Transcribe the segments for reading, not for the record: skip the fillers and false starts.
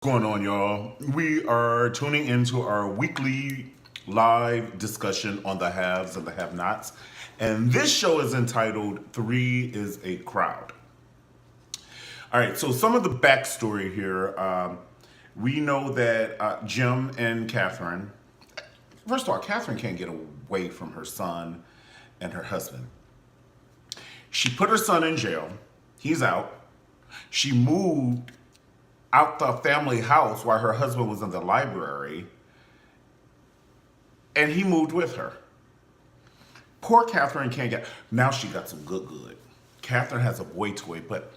Going on, y'all? We are tuning into our weekly live discussion on the haves and the have-nots. And this show is entitled Three is a Crowd. All right, so some of the backstory here. We know that Jim and Catherine, first of all, Catherine can't get away from her son and her husband. She put her son in jail. He's out. She moved out the family house while her husband was in the library, and he moved with her. Poor Catherine can't get. Now she got some good. Catherine has a boy toy, but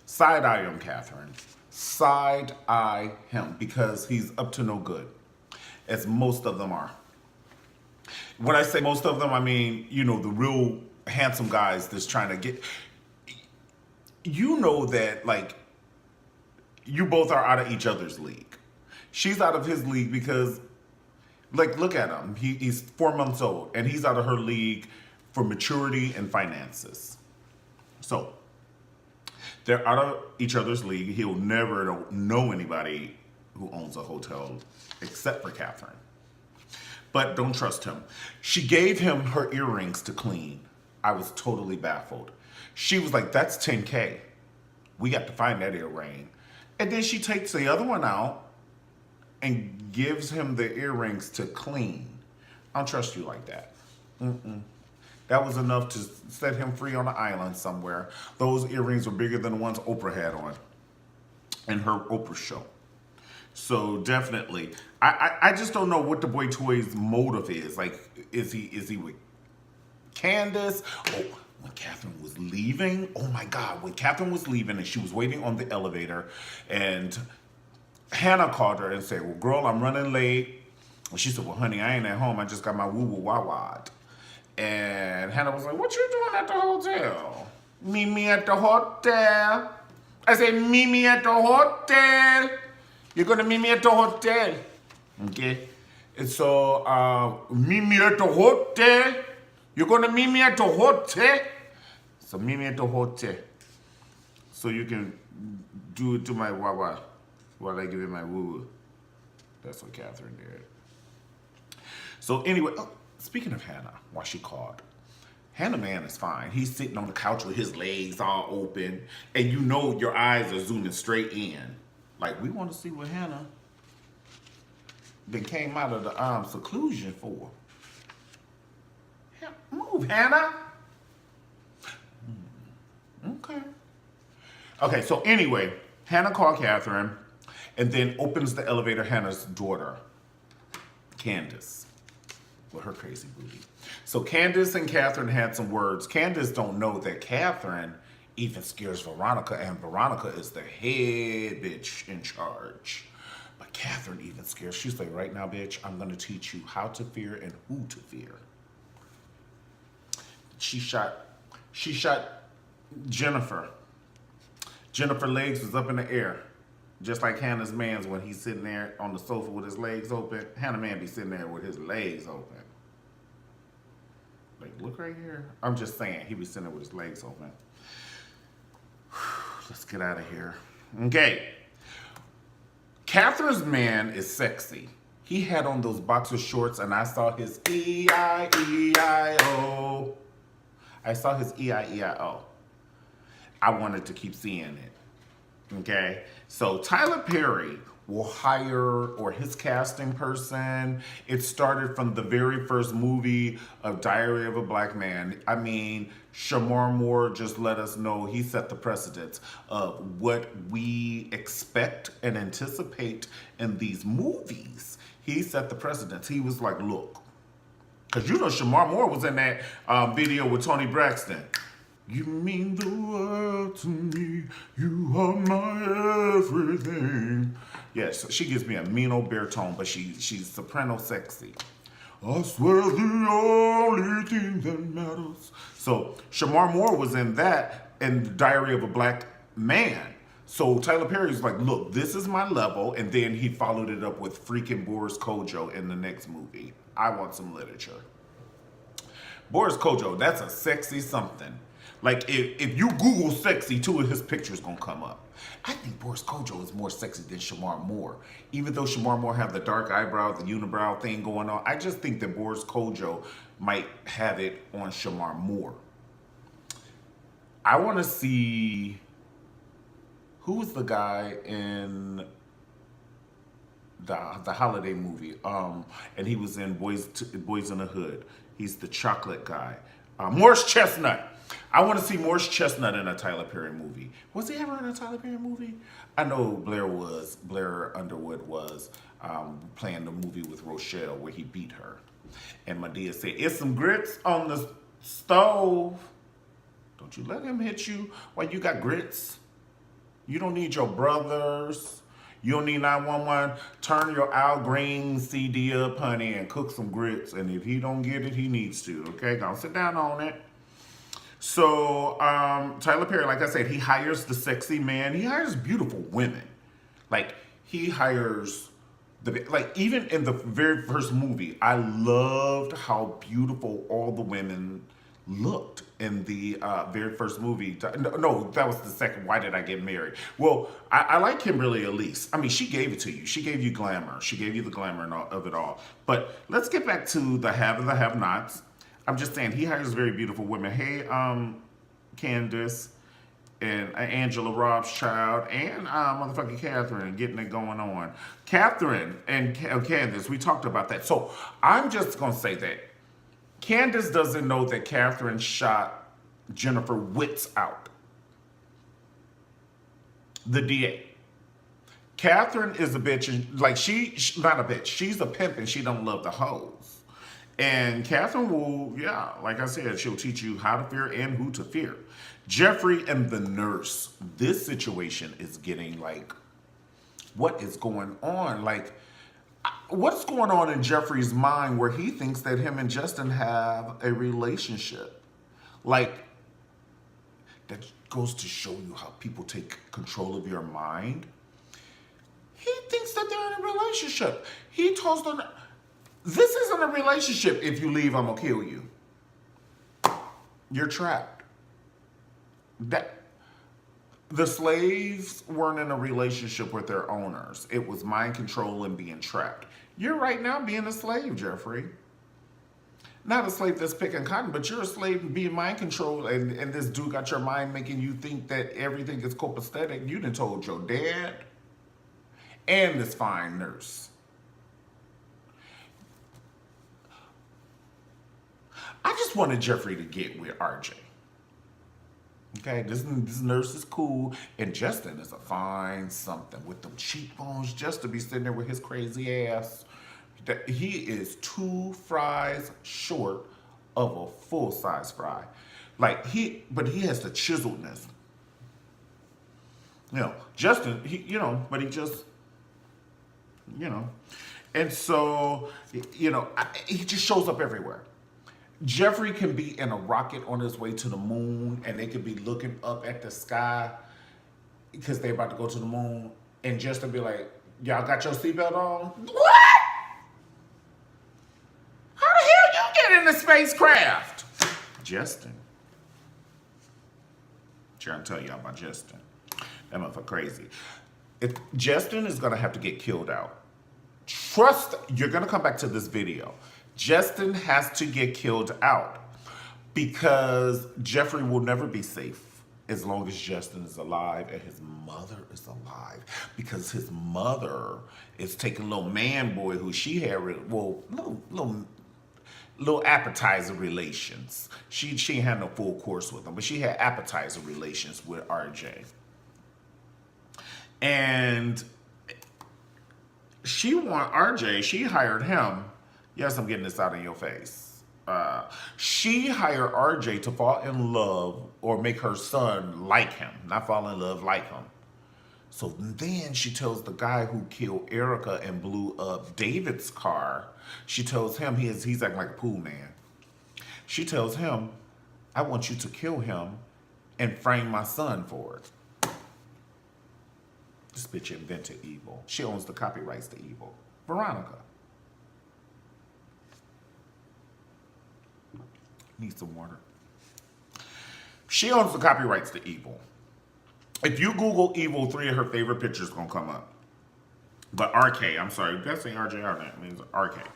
side eye him, Catherine. Side eye him because he's up to no good, as most of them are. When I say most of them, I mean, the real handsome guys that's trying to get. That, like, you both are out of each other's league. She's out of his league because, like, look at him. He's 4 months old, and he's out of her league for maturity and finances. So, they're out of each other's league. He'll never know anybody who owns a hotel except for Catherine. But don't trust him. She gave him her earrings to clean. I was totally baffled. She was like, that's $10K. We got to find that earring. And then she takes the other one out and gives him the earrings to clean. I don't trust you like that. That was enough to set him free on an island somewhere. Those earrings were bigger than the ones Oprah had on in her Oprah show. So definitely, I just don't know what the boy toy's motive is. Like, is he with Candace? Oh, when Catherine was leaving, oh my God, when Catherine was leaving and she was waiting on the elevator, and Hannah called her and said, well, girl, I'm running late. And she said, well, honey, I ain't at home. I just got my woo-woo-wah-wah. And Hannah was like, what you doing at the hotel? Meet me at the hotel. I said, meet me at the hotel. You're going to meet me at the hotel. Okay? And so, meet me at the hotel. You're going to meet me at the hotel? So meet me at the hotel. So you can do it to my wawa while I give you my woo-woo. That's what Catherine did. So anyway, speaking of Hannah, why she called. Hannah man is fine. He's sitting on the couch with his legs all open. And your eyes are zooming straight in. Like, we want to see what Hannah then came out of the seclusion for. Move, Hannah. Okay, so anyway, Hannah called Catherine and then opens the elevator. Hannah's daughter, Candace, with her crazy booty. So Candace and Catherine had some words. Candace don't know that Catherine even scares Veronica, and Veronica is the head bitch in charge. But Catherine even scares. She's like, right now, bitch, I'm going to teach you how to fear and who to fear. She shot Jennifer. Jennifer's legs was up in the air. Just like Hannah's man's when he's sitting there on the sofa with his legs open. Hannah man be sitting there with his legs open. Like, look right here. I'm just saying, he be sitting there with his legs open. Let's get out of here. Okay. Catherine's man is sexy. He had on those boxer shorts and I saw his E-I-E-I-O. I saw his E-I-E-I-O. I wanted to keep seeing it. Okay? So Tyler Perry will hire, or his casting person, it started from the very first movie of Diary of a Black Man. I mean, Shamar Moore just let us know he set the precedence of what we expect and anticipate in these movies. He set the precedence. He was like, look, because Shamar Moore was in that video with Toni Braxton. You mean the world to me. You are my everything. Yes, she gives me a mean old baritone, but she's soprano sexy. I swear the only thing that matters. So Shamar Moore was in that and the Diary of a Black Man. So Tyler Perry's like, look, this is my level. And then he followed it up with freaking Boris Kodjoe in the next movie. I want some literature. Boris Kodjoe, that's a sexy something. Like if you Google sexy, two of his pictures gonna come up. I think Boris Kojo is more sexy than Shamar Moore. Even though Shamar Moore have the dark eyebrow, the unibrow thing going on, I just think that Boris Kojo might have it on Shamar Moore. I want to see who was the guy in the holiday movie. And he was in Boys in the Hood. He's the chocolate guy. Morris Chestnut. I want to see Morris Chestnut in a Tyler Perry movie. Was he ever in a Tyler Perry movie? I know Blair Underwood was playing the movie with Rochelle where he beat her. And Madea said, "It's some grits on the stove. Don't you let him hit you while you got grits. You don't need your brothers. You don't need 911. Turn your Al Green CD up, honey, and cook some grits. And if he don't get it, he needs to. Okay, gonna sit down on it." So Tyler Perry, like I said, he hires the sexy man. He hires beautiful women. Like he hires even in the very first movie, I loved how beautiful all the women looked in the very first movie. No, that was the second. Why Did I Get Married? Well, I like Kimberly Elise. I mean, she gave it to you. She gave you glamour. She gave you the glamour of it all. But let's get back to the have and the have-nots. I'm just saying, he hires very beautiful women. Hey, Candace and Angela Rothschild and motherfucking Catherine getting it going on. Catherine and Candace, we talked about that. So I'm just going to say that Candace doesn't know that Catherine shot Jennifer Witz out. The DA. Catherine is a bitch, and like she's not a bitch. She's a pimp and she don't love the hoes. And Catherine will, yeah, like I said, she'll teach you how to fear and who to fear. Jeffrey and the nurse. This situation is getting like, what is going on? Like, what's going on in Jeffrey's mind where he thinks that him and Justin have a relationship? Like, that goes to show you how people take control of your mind. He thinks that they're in a relationship. He tells them, this isn't a relationship. If you leave, I'm gonna kill you. You're trapped. The slaves weren't in a relationship with their owners. It was mind control and being trapped. You're right now being a slave, Jeffrey. Not a slave that's picking cotton, but you're a slave being mind controlled, and this dude got your mind making you think that everything is copacetic. You done told your dad and this fine nurse. I just wanted Jeffrey to get with RJ. Okay, this nurse is cool, and Justin is a fine something with them cheekbones just to be sitting there with his crazy ass. He is 2 fries short of a full-size fry. But he has the chiseledness. Justin, but he just, and so, he just shows up everywhere. Jeffrey can be in a rocket on his way to the moon, and they could be looking up at the sky because they're about to go to the moon, and Justin be like, "Y'all got your seatbelt on?" What? How the hell you get in the spacecraft? Justin. Trying to tell y'all about Justin. That motherfucker crazy. If Justin is gonna have to get killed out. Trust, you're gonna come back to this video. Justin has to get killed out because Jeffrey will never be safe as long as Justin is alive and his mother is alive, because his mother is taking little man boy who she had, little appetizer relations. She ain't had no full course with him, but she had appetizer relations with RJ. And she hired him. Yes, I'm getting this out in your face. She hired RJ to fall in love or make her son like him, not fall in love like him. So then she tells the guy who killed Erica and blew up David's car, she tells him, he's acting like a pool man. She tells him, "I want you to kill him and frame my son for it." This bitch invented evil. She owns the copyrights to evil. Veronica. Need some water. She owns the copyrights to Evil. If you Google Evil, 3 of her favorite pictures gonna come up. But RK, I'm sorry, that's saying RJR, that means RK.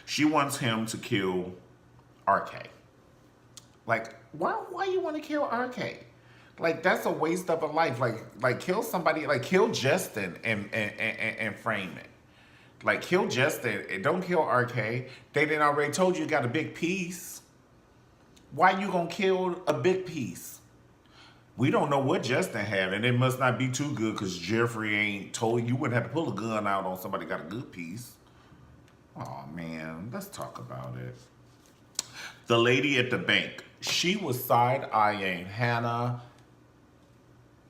She wants him to kill RK. Like, why you want to kill RK? Like, that's a waste of a life. Like kill somebody, like kill Justin and frame it. Like, kill Justin and don't kill RK. They didn't already told you got a big piece. Why you gonna kill a big piece? We don't know what Justin had, and it must not be too good because Jeffrey ain't told you wouldn't have to pull a gun out on somebody got a good piece. Oh man, let's talk about it. The lady at the bank, she was side-eyeing Hannah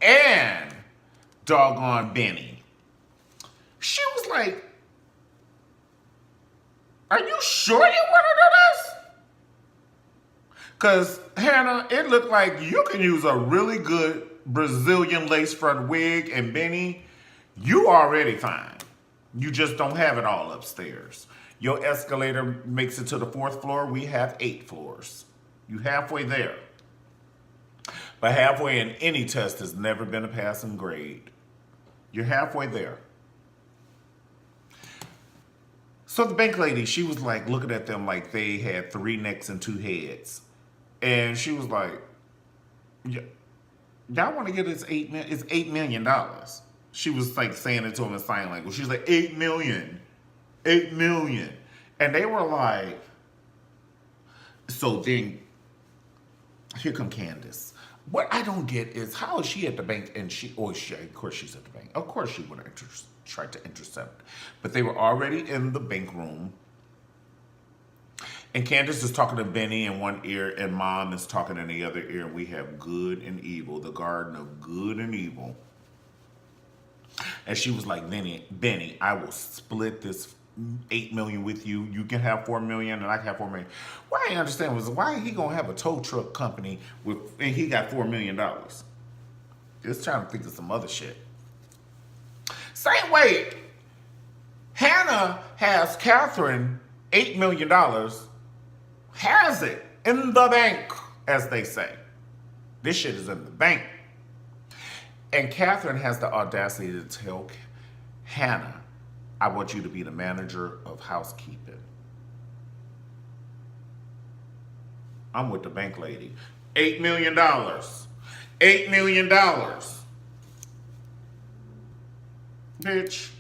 and doggone Benny. She was like, are you sure you want to do this? Because, Hannah, it looked like you can use a really good Brazilian lace front wig, and Benny, you already fine. You just don't have it all upstairs. Your escalator makes it to the 4th floor. We have 8 floors. You halfway there. But halfway in any test has never been a passing grade. You're halfway there. So the bank lady, she was like looking at them like they had 3 necks and 2 heads. And she was like, yeah, y'all want to get this it's $8 million. She was like saying it to him in sign language. She's like, 8 million. 8 million. And they were like, so then, here come Candace. What I don't get is how is she at the bank and of course she's at the bank. Of course she would have tried to intercept. But they were already in the bank room. And Candace is talking to Benny in one ear and Mom is talking in the other ear. We have good and evil, the garden of good and evil. And she was like, Benny, I will split this 8 million with you. You can have 4 million and I can have 4 million. What I didn't understand was why he gonna have a tow truck company and he got $4 million. Just trying to think of some other shit. Same way, Hannah has Catherine $8 million, has it in the bank, as they say. This shit is in the bank. And Catherine has the audacity to tell Hannah, I want you to be the manager of housekeeping. I'm with the bank lady. $8 million. $8 million. Bitch,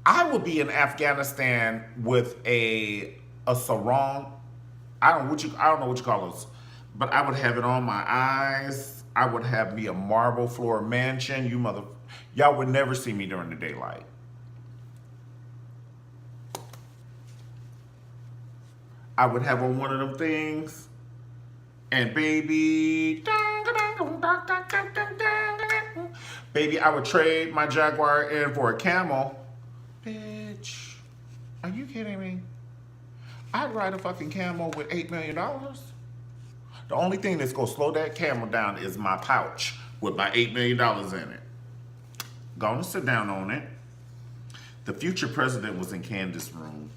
I would be in Afghanistan with a sarong. I don't know what you call those, but I would have it on my eyes. I would have me a marble floor mansion. Y'all would never see me during the daylight. I would have on one of them things, and baby, I would trade my Jaguar in for a Camel. Bitch, are you kidding me? I'd ride a fucking Camel with $8 million. The only thing that's gonna slow that Camel down is my pouch with my $8 million in it. Gonna sit down on it. The future president was in Candace's room.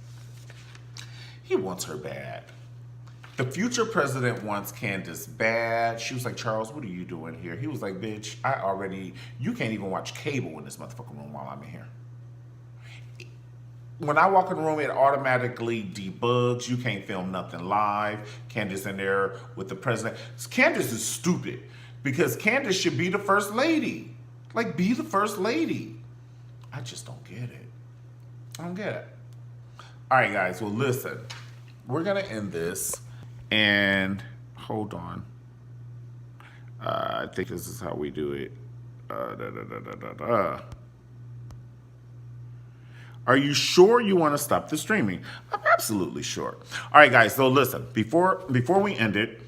He wants her bad. The future president wants Candace bad. She was like, Charles, what are you doing here? He was like, bitch, you can't even watch cable in this motherfucking room while I'm in here. When I walk in the room, it automatically debugs. You can't film nothing live. Candace in there with the president. Candace is stupid because Candace should be the first lady. Like, be the first lady. I just don't get it. I don't get it. All right, guys. Well, listen. We're going to end this. And hold on. I think this is how we do it. Are you sure you want to stop the streaming? I'm absolutely sure. All right, guys. So listen, before we end it,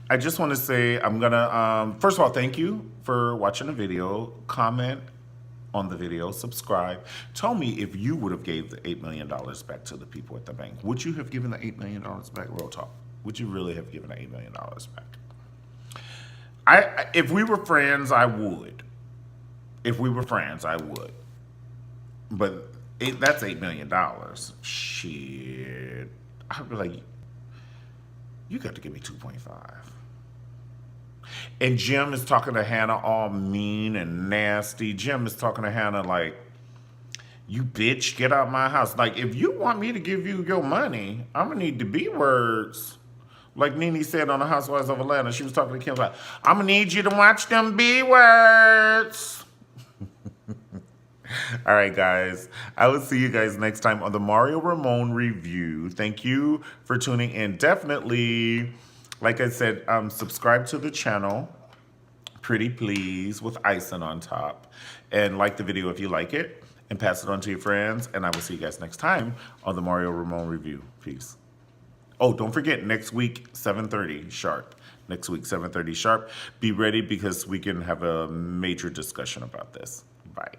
I just want to say I'm going to, first of all, thank you for watching the video. Comment on the video, subscribe. Tell me if you would have gave the $8 million back to the people at the bank. Would you have given the $8 million back? Real talk. Would you really have given the $8 million back? If we were friends, I would. If we were friends, I would. But that's $8 million. Shit. I'd be like, you got to give me 2.5. And Jim is talking to Hannah all mean and nasty. Jim is talking to Hannah like, you bitch, get out my house. Like, if you want me to give you your money, I'm going to need the B words. Like Nene said on the Housewives of Atlanta, she was talking to Kim like, I'm going to need you to watch them B words. All right, guys. I will see you guys next time on the Mario Ramon review. Thank you for tuning in. Definitely, like I said, subscribe to the channel. Pretty please with icing on top. And like the video if you like it. And pass it on to your friends. And I will see you guys next time on the Mario Ramon review. Peace. Oh, don't forget, next week, 7:30 sharp. Next week, 7:30 sharp. Be ready because we can have a major discussion about this. Bye.